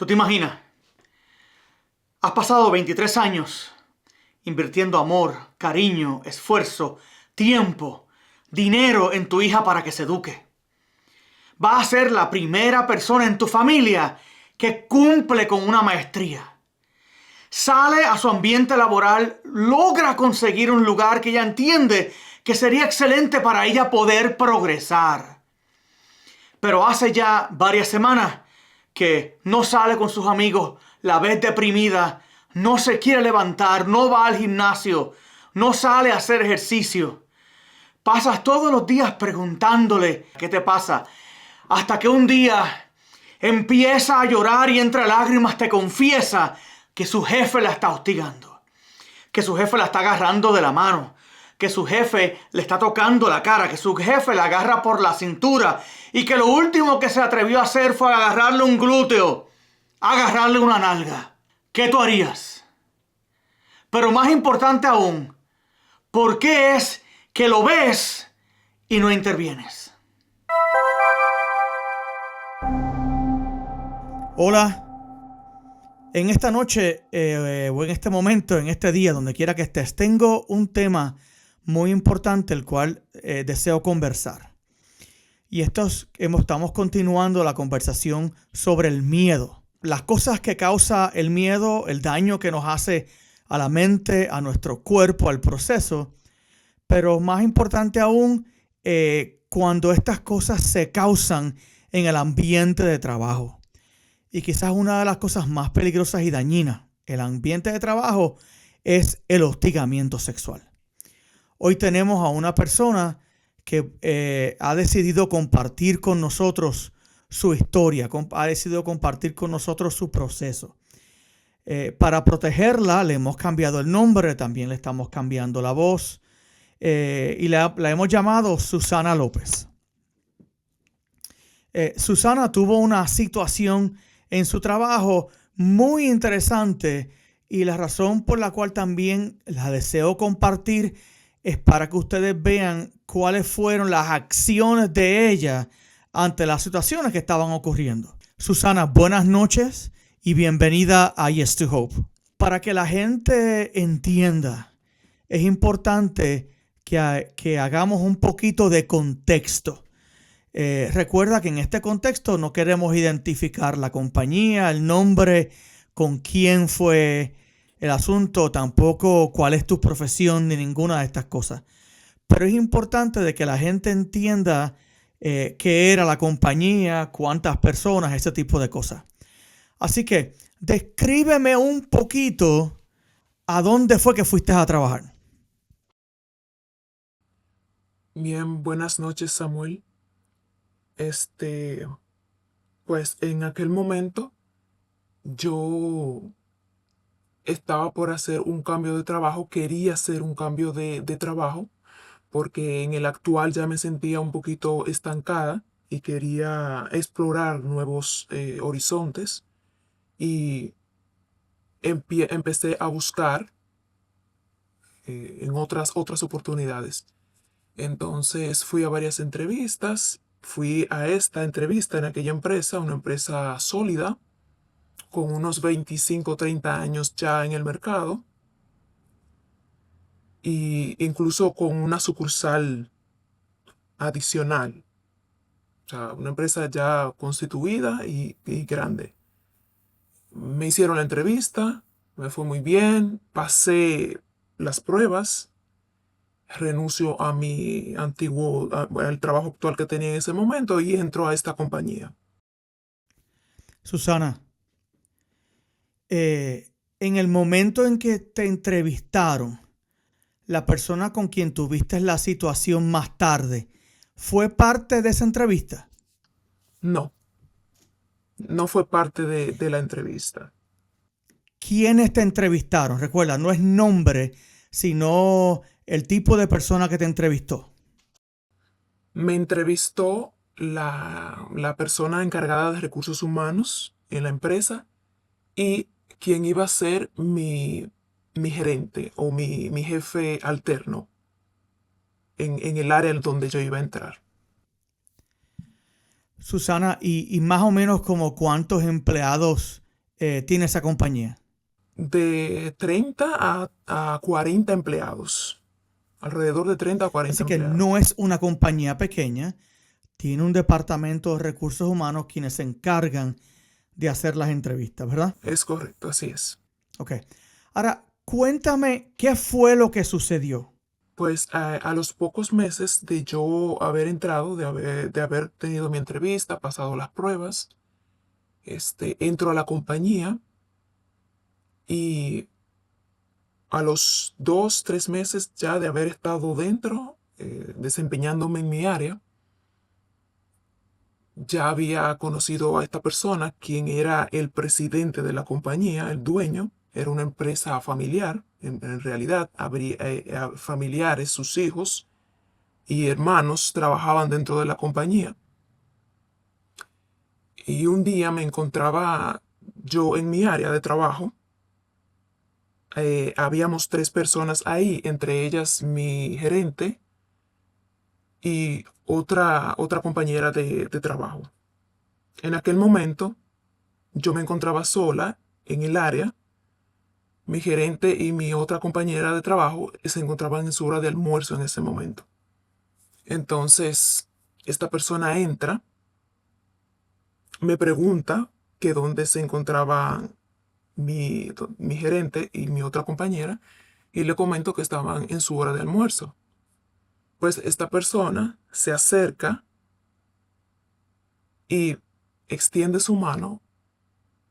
¿Tú te imaginas? Has pasado 23 años invirtiendo amor, cariño, esfuerzo, tiempo, dinero en tu hija para que se eduque. Va a ser la primera persona en tu familia que cumple con una maestría. Sale a su ambiente laboral, logra conseguir un lugar que ella entiende que sería excelente para ella poder progresar. Pero hace ya varias semanas que no sale con sus amigos, la ves deprimida, no se quiere levantar, no va al gimnasio, no sale a hacer ejercicio. Pasas todos los días preguntándole qué te pasa, hasta que un día empieza a llorar y entre lágrimas te confiesa que su jefe la está hostigando, que su jefe la está agarrando de la mano, que su jefe le está tocando la cara, que su jefe la agarra por la cintura y que lo último que se atrevió a hacer fue agarrarle un glúteo, agarrarle una nalga. ¿Qué tú harías? Pero más importante aún, ¿por qué es que lo ves y no intervienes? Hola. En esta noche o en este momento, en este día, donde quiera que estés, tengo un tema muy importante el cual deseo conversar. Y estamos continuando la conversación sobre el miedo. Las cosas que causa el miedo, el daño que nos hace a la mente, a nuestro cuerpo, al proceso. Pero más importante aún, cuando estas cosas se causan en el ambiente de trabajo. Y quizás una de las cosas más peligrosas y dañinas en el ambiente de trabajo es el hostigamiento sexual. Hoy tenemos a una persona que ha decidido compartir con nosotros su historia, ha decidido compartir con nosotros su proceso. Para protegerla le hemos cambiado el nombre, también le estamos cambiando la voz y la hemos llamado Susana López. Susana tuvo una situación en su trabajo muy interesante y la razón por la cual también la deseo compartir es para que ustedes vean cuáles fueron las acciones de ella ante las situaciones que estaban ocurriendo. Susana, buenas noches y bienvenida a Yes to Hope. Para que la gente entienda, es importante que hagamos un poquito de contexto. Recuerda que en este contexto no queremos identificar la compañía, el nombre, con quién fue el asunto, tampoco cuál es tu profesión ni ninguna de estas cosas. Pero es importante de que la gente entienda qué era la compañía, cuántas personas, ese tipo de cosas. Así que descríbeme un poquito a dónde fue que fuiste a trabajar. Bien, buenas noches, Samuel. Pues en aquel momento yo estaba por hacer un cambio de trabajo, quería hacer un cambio de trabajo, porque en el actual ya me sentía un poquito estancada y quería explorar nuevos horizontes y empecé a buscar en otras oportunidades. Entonces fui a varias entrevistas, fui a esta entrevista en aquella empresa, una empresa sólida, con unos 25 o 30 años ya en el mercado, e incluso con una sucursal adicional, o sea, una empresa ya constituida y grande. Me hicieron la entrevista, me fue muy bien, pasé las pruebas, renuncio a mi al trabajo actual que tenía en ese momento y entro a esta compañía. Susana, en el momento en que te entrevistaron, la persona con quien tuviste la situación más tarde, ¿fue parte de esa entrevista? No, no fue parte de la entrevista. ¿Quiénes te entrevistaron? Recuerda, no es nombre, sino el tipo de persona que te entrevistó. Me entrevistó la persona encargada de recursos humanos en la empresa y quien iba a ser mi gerente o mi jefe alterno en el área en donde yo iba a entrar. Susana, y más o menos como cuántos empleados tiene esa compañía? De 30 a 40 empleados. Alrededor de 30 a 40 Así que empleados. no es una compañía pequeña. Tiene un departamento de recursos humanos quienes se encargan de hacer las entrevistas, ¿verdad? Es correcto, así es. Ok. Ahora, cuéntame qué fue lo que sucedió. Pues a los pocos meses de yo haber entrado, de haber tenido mi entrevista, pasado las pruebas, entro a la compañía y a los 2, 3 meses ya de haber estado dentro, desempeñándome en mi área, ya había conocido a esta persona, quien era el presidente de la compañía, el dueño. Era una empresa familiar, en realidad, familiares, sus hijos y hermanos trabajaban dentro de la compañía. Y un día me encontraba yo en mi área de trabajo. Habíamos 3 personas ahí, entre ellas mi gerente y otra compañera de trabajo. En aquel momento yo me encontraba sola en el área. Mi gerente y mi otra compañera de trabajo se encontraban en su hora de almuerzo en ese momento. Entonces, esta persona entra, me pregunta que dónde se encontraban mi gerente y mi otra compañera, y le comento que estaban en su hora de almuerzo. Pues esta persona se acerca y extiende su mano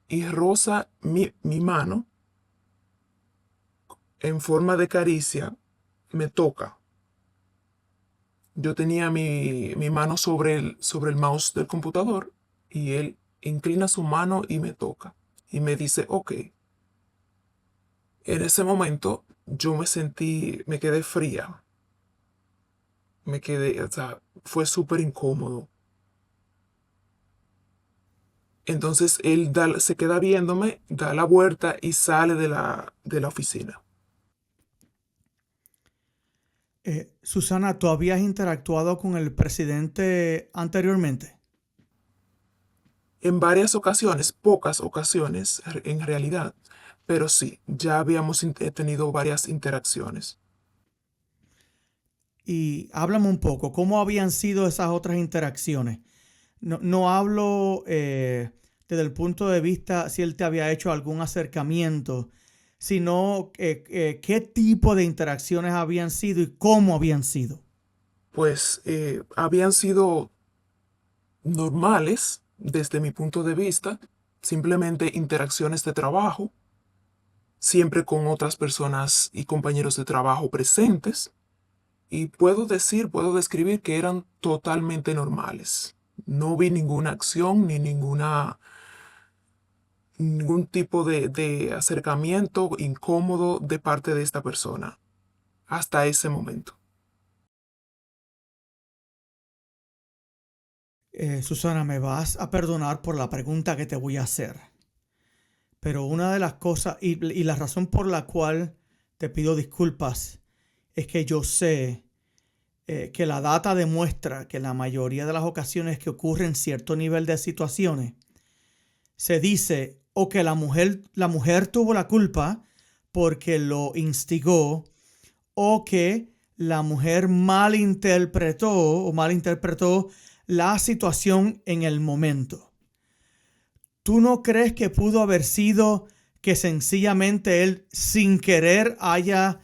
y roza mi mano en forma de caricia, me toca. Yo tenía mi mano sobre el mouse del computador y él inclina su mano y me toca. Y me dice, ok. En ese momento yo me quedé fría. O sea, fue súper incómodo. Entonces él se queda viéndome, da la vuelta y sale de la oficina. Susana, ¿tú habías interactuado con el presidente anteriormente? En varias ocasiones, pocas ocasiones en realidad, pero sí, ya habíamos tenido varias interacciones. Y háblame un poco, ¿cómo habían sido esas otras interacciones? No hablo desde el punto de vista si él te había hecho algún acercamiento, sino qué tipo de interacciones habían sido y cómo habían sido. Pues habían sido normales desde mi punto de vista, simplemente interacciones de trabajo, siempre con otras personas y compañeros de trabajo presentes, y puedo describir que eran totalmente normales. No vi ninguna acción ni ningún tipo de acercamiento incómodo de parte de esta persona hasta ese momento. Susana, me vas a perdonar por la pregunta que te voy a hacer, pero una de las cosas y la razón por la cual te pido disculpas es que yo sé que la data demuestra que la mayoría de las ocasiones que ocurren cierto nivel de situaciones, se dice o que la mujer tuvo la culpa porque lo instigó o que la mujer malinterpretó la situación en el momento. ¿Tú no crees que pudo haber sido que sencillamente él sin querer haya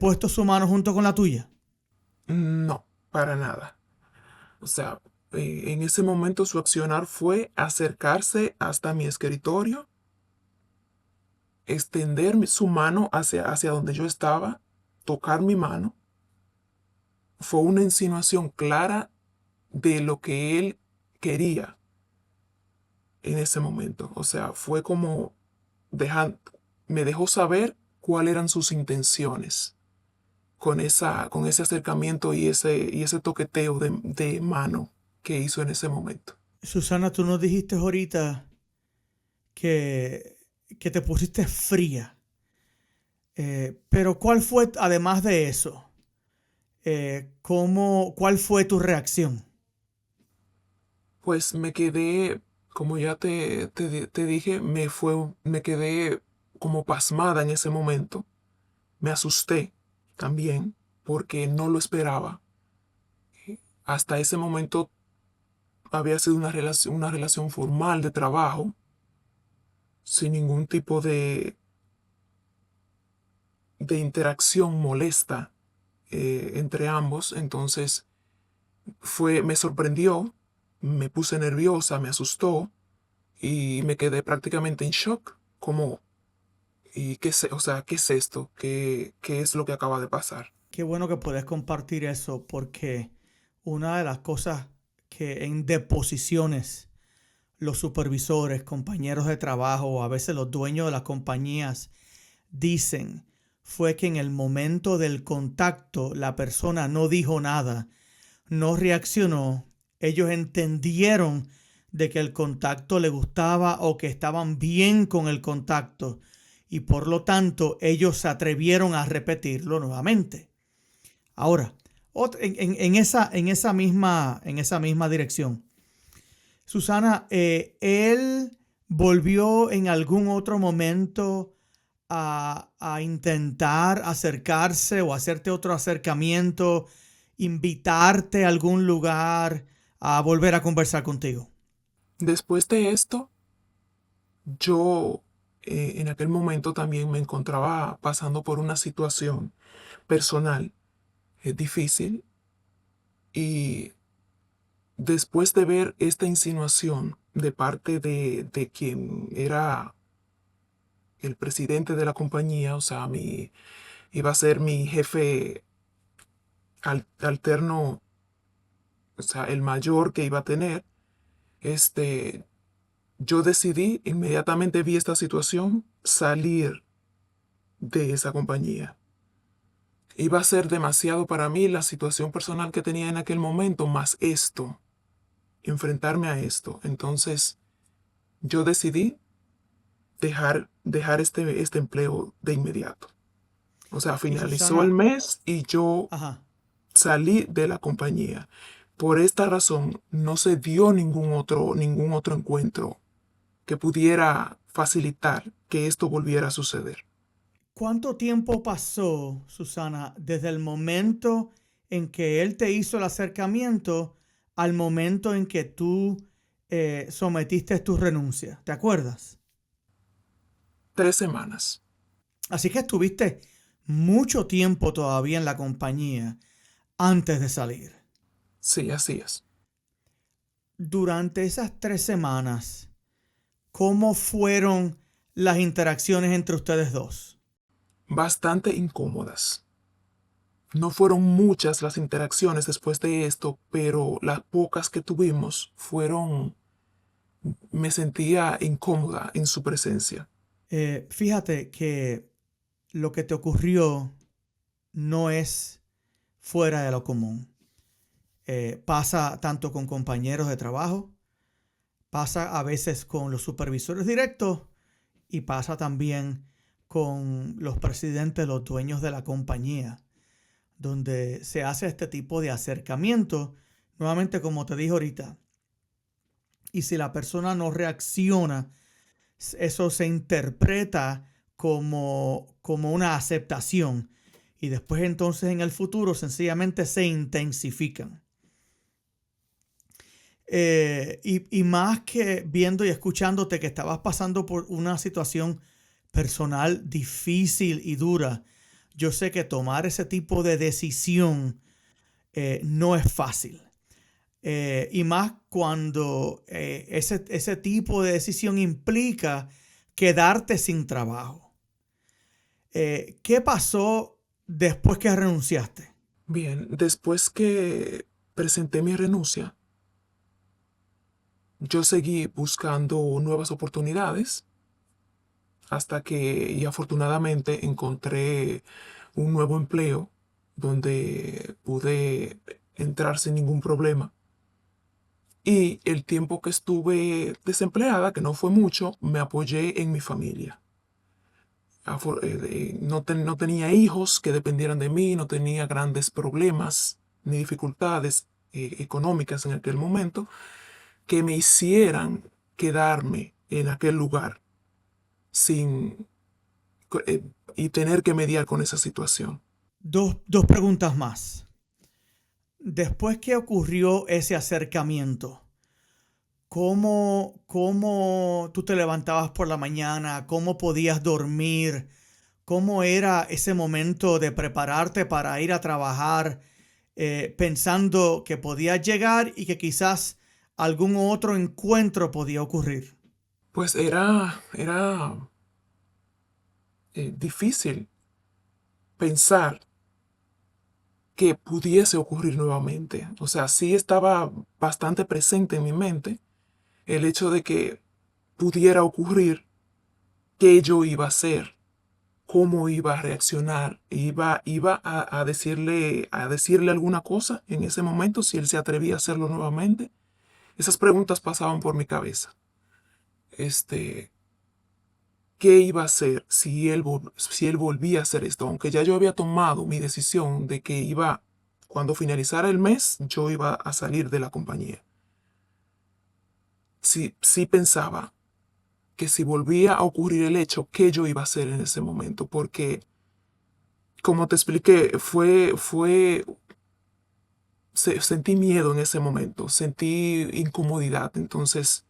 puesto su mano junto con la tuya? No, para nada. O sea, en ese momento su accionar fue acercarse hasta mi escritorio, extender su mano hacia donde yo estaba, tocar mi mano. Fue una insinuación clara de lo que él quería en ese momento. O sea, fue como dejan- me dejó saber cuáles eran sus intenciones con ese acercamiento y ese toqueteo de mano que hizo en ese momento. Susana, tú nos dijiste ahorita que, que te pusiste fría. Pero ¿cuál fue, además de eso, cuál fue tu reacción? Pues me quedé Como ya te dije, me quedé como pasmada en ese momento. Me asusté también porque no lo esperaba. Hasta ese momento había sido una relación formal de trabajo, sin ningún tipo de interacción molesta entre ambos. Entonces me sorprendió, me puse nerviosa, me asustó y me quedé prácticamente en shock. Como, ¿y o sea, qué es esto? ¿Qué es lo que acaba de pasar? Qué bueno que puedes compartir eso porque una de las cosas que en deposiciones los supervisores, compañeros de trabajo o a veces los dueños de las compañías dicen fue que en el momento del contacto la persona no dijo nada, no reaccionó, ellos entendieron de que el contacto le gustaba o que estaban bien con el contacto y por lo tanto ellos se atrevieron a repetirlo nuevamente. Ahora, en esa misma dirección, Susana, ¿él volvió en algún otro momento a intentar acercarse o hacerte otro acercamiento, invitarte a algún lugar a volver a conversar contigo? Después de esto, yo en aquel momento también me encontraba pasando por una situación personal difícil y después de ver esta insinuación de parte de quien era el presidente de la compañía, o sea, iba a ser mi jefe alterno, o sea, el mayor que iba a tener, este, yo decidí, inmediatamente vi esta situación, salir de esa compañía. Iba a ser demasiado para mí la situación personal que tenía en aquel momento, más esto, enfrentarme a esto. Entonces, yo decidí dejar este empleo de inmediato. O sea, Y finalizó el Susana, mes y yo ajá, salí de la compañía. Por esta razón, no se dio ningún otro encuentro que pudiera facilitar que esto volviera a suceder. ¿cuánto tiempo pasó, Susana, desde el momento en que él te hizo el acercamiento al momento en que tú sometiste tu renuncia? ¿Te acuerdas? 3 semanas. Así que estuviste mucho tiempo todavía en la compañía antes de salir. Sí, así es. Durante esas 3 semanas, ¿cómo fueron las interacciones entre ustedes dos? Bastante incómodas. No fueron muchas las interacciones después de esto, pero las pocas que tuvimos me sentía incómoda en su presencia. Fíjate que lo que te ocurrió no es fuera de lo común. Pasa tanto con compañeros de trabajo, pasa a veces con los supervisores directos y pasa también con los presidentes, los dueños de la compañía, donde se hace este tipo de acercamiento, nuevamente como te dije ahorita, y si la persona no reacciona, eso se interpreta como una aceptación y después entonces en el futuro sencillamente se intensifican. Y más que viendo y escuchándote que estabas pasando por una situación personal difícil y dura, yo sé que tomar ese tipo de decisión no es fácil. Y más cuando ese tipo de decisión implica quedarte sin trabajo. ¿Qué pasó después que renunciaste? Bien, después que presenté mi renuncia, yo seguí buscando nuevas oportunidades hasta que y afortunadamente encontré un nuevo empleo donde pude entrar sin ningún problema. Y el tiempo que estuve desempleada, que no fue mucho, me apoyé en mi familia. No tenía hijos que dependieran de mí, no tenía grandes problemas ni dificultades económicas en aquel momento que me hicieran quedarme en aquel lugar sin y tener que mediar con esa situación. Dos preguntas más. Después que ocurrió ese acercamiento, ¿cómo tú te levantabas por la mañana? ¿Cómo podías dormir? ¿Cómo era ese momento de prepararte para ir a trabajar, pensando que podías llegar y que quizás algún otro encuentro podía ocurrir? Pues era difícil pensar que pudiese ocurrir nuevamente. O sea, sí estaba bastante presente en mi mente el hecho de que pudiera ocurrir, qué yo iba a hacer, cómo iba a reaccionar, iba a decirle alguna cosa en ese momento, si él se atrevía a hacerlo nuevamente. Esas preguntas pasaban por mi cabeza. Este, ¿Qué iba a hacer si él volvía a hacer esto? Aunque ya yo había tomado mi decisión de que cuando finalizara el mes, yo iba a salir de la compañía. Sí pensaba que si volvía a ocurrir el hecho, ¿qué yo iba a hacer en ese momento? Porque, como te expliqué, sentí miedo en ese momento, sentí incomodidad. Entonces,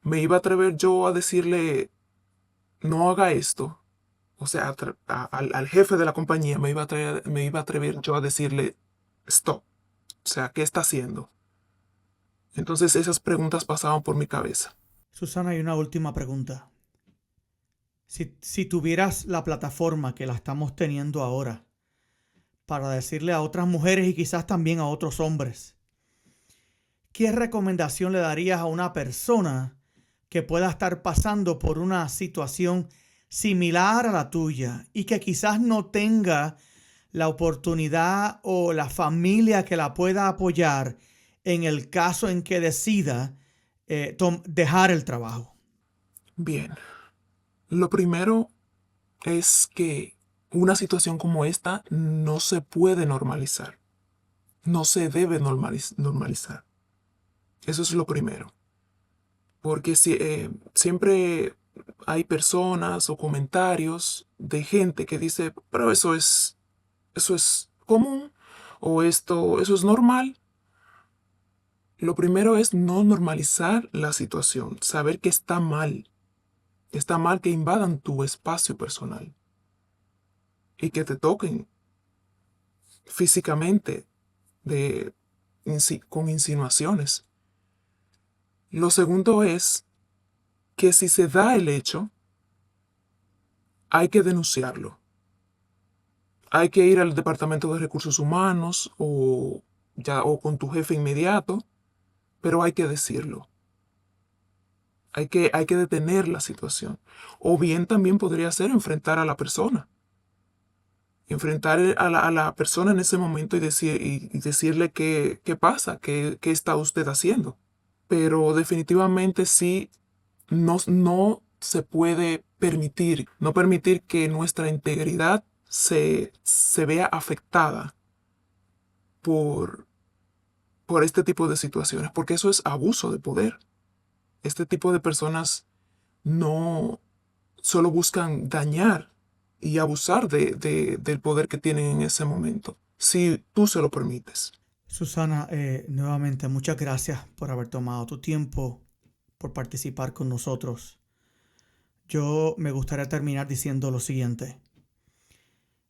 me iba a atrever yo a decirle, no haga esto. O sea, al jefe de la compañía me iba a atrever yo a decirle, stop. O sea, ¿qué está haciendo? Entonces esas preguntas pasaban por mi cabeza. Susana, hay una última pregunta. Si tuvieras la plataforma que la estamos teniendo ahora para decirle a otras mujeres y quizás también a otros hombres, ¿qué recomendación le darías a una persona que pueda estar pasando por una situación similar a la tuya y que quizás no tenga la oportunidad o la familia que la pueda apoyar en el caso en que decida dejar el trabajo? Bien, lo primero es que una situación como esta no se puede normalizar. No se debe normalizar. Eso es lo primero. Porque siempre hay personas o comentarios de gente que dice, pero eso es común o eso es normal. Lo primero es no normalizar la situación, saber que está mal. Está mal que invadan tu espacio personal y que te toquen físicamente con insinuaciones. Lo segundo es que si se da el hecho, hay que denunciarlo. Hay que ir al Departamento de Recursos Humanos o con tu jefe inmediato, pero hay que decirlo. Hay que detener la situación. O bien también podría ser enfrentar a la persona. Enfrentar a la persona en ese momento y decirle qué pasa, qué está usted haciendo. Pero definitivamente sí, no se puede permitir, no permitir que nuestra integridad se vea afectada por, por este tipo de situaciones, porque eso es abuso de poder. Este tipo de personas no solo buscan dañar y abusar del poder que tienen en ese momento, si tú se lo permites. Susana, nuevamente muchas gracias por haber tomado tu tiempo, por participar con nosotros. Yo me gustaría terminar diciendo lo siguiente.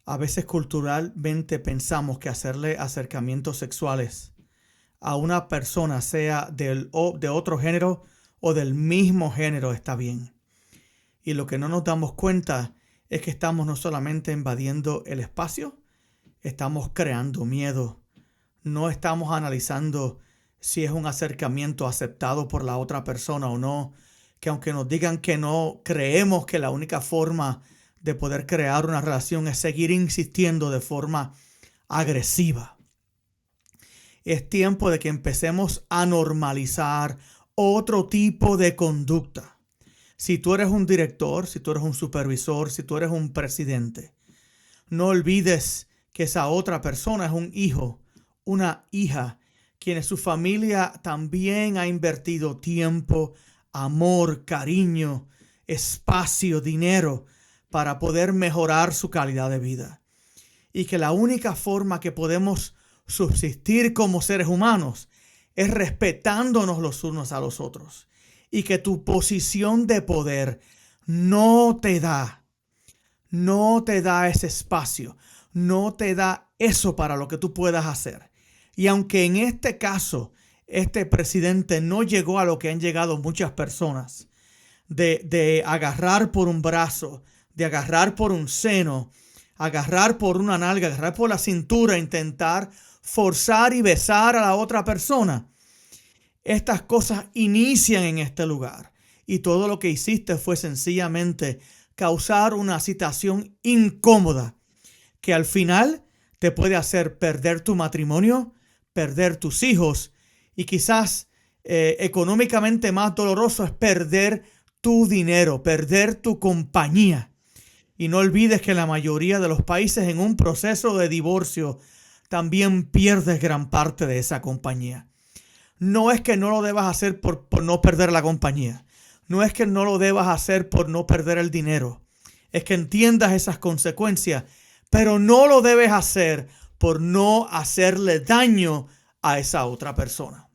A veces culturalmente pensamos que hacerle acercamientos sexuales a una persona, sea de otro género o del mismo género, está bien. Y lo que no nos damos cuenta es que estamos no solamente invadiendo el espacio, estamos creando miedo. No estamos analizando si es un acercamiento aceptado por la otra persona o no, que aunque nos digan que no, creemos que la única forma de poder crear una relación es seguir insistiendo de forma agresiva. Es tiempo de que empecemos a normalizar otro tipo de conducta. Si tú eres un director, si tú eres un supervisor, si tú eres un presidente, no olvides que esa otra persona es un hijo, una hija, quien en su familia también ha invertido tiempo, amor, cariño, espacio, dinero para poder mejorar su calidad de vida. Y que la única forma que podemos subsistir como seres humanos es respetándonos los unos a los otros. Y que tu posición de poder no te da ese espacio, no te da eso para lo que tú puedas hacer. Y aunque en este caso, este presidente no llegó a lo que han llegado muchas personas, de agarrar por un brazo, de agarrar por un seno, agarrar por una nalga, agarrar por la cintura, intentar forzar y besar a la otra persona. Estas cosas inician en este lugar y todo lo que hiciste fue sencillamente causar una situación incómoda que al final te puede hacer perder tu matrimonio, perder tus hijos y quizás económicamente más doloroso es perder tu dinero, perder tu compañía. Y no olvides que la mayoría de los países en un proceso de divorcio también pierdes gran parte de esa compañía. No es que no lo debas hacer por no perder la compañía. No es que no lo debas hacer por no perder el dinero. Es que entiendas esas consecuencias, pero no lo debes hacer por no hacerle daño a esa otra persona.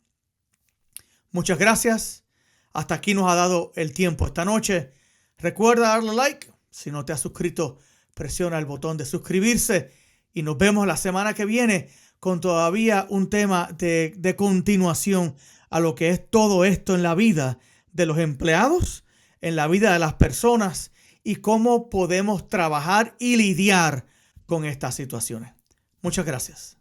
Muchas gracias. Hasta aquí nos ha dado el tiempo esta noche. Recuerda darle like. Si no te has suscrito, presiona el botón de suscribirse. Y nos vemos la semana que viene con todavía un tema de continuación a lo que es todo esto en la vida de los empleados, en la vida de las personas y cómo podemos trabajar y lidiar con estas situaciones. Muchas gracias.